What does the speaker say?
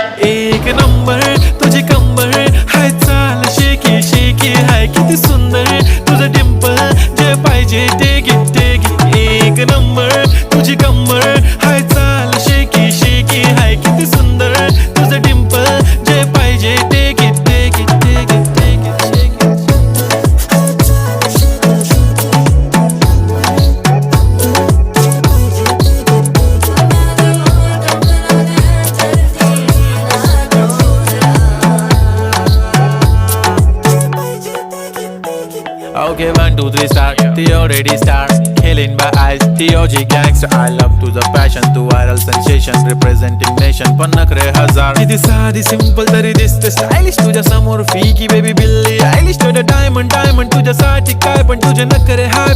एक नंबर तुझी कंबर हाय, चाल शेकी शेकी हाय, किती सुंदर तुझं डिंपल, जे पाहिजे ते घे ते घे. एक नंबर तुझी कंबर हाय, चाल शेकी शेकी हाय, किती सुंदर तुझं डिंपल, जे पाहिजे ते घे ते घे ते घे ते घे. Okay, 1, 2, 3 start. The already start. Killing by eyes. The OG gangster. I love to the passion, to viral sensation, representing nation. पण नखरे हजार. किती साधी simple तरी दिसते stylish तुझ्या समोर. फिकी baby बिल्ली आयलिश. तुझं diamond diamond तुझ्यासाठी काय, पण तुझे नखरे हाय.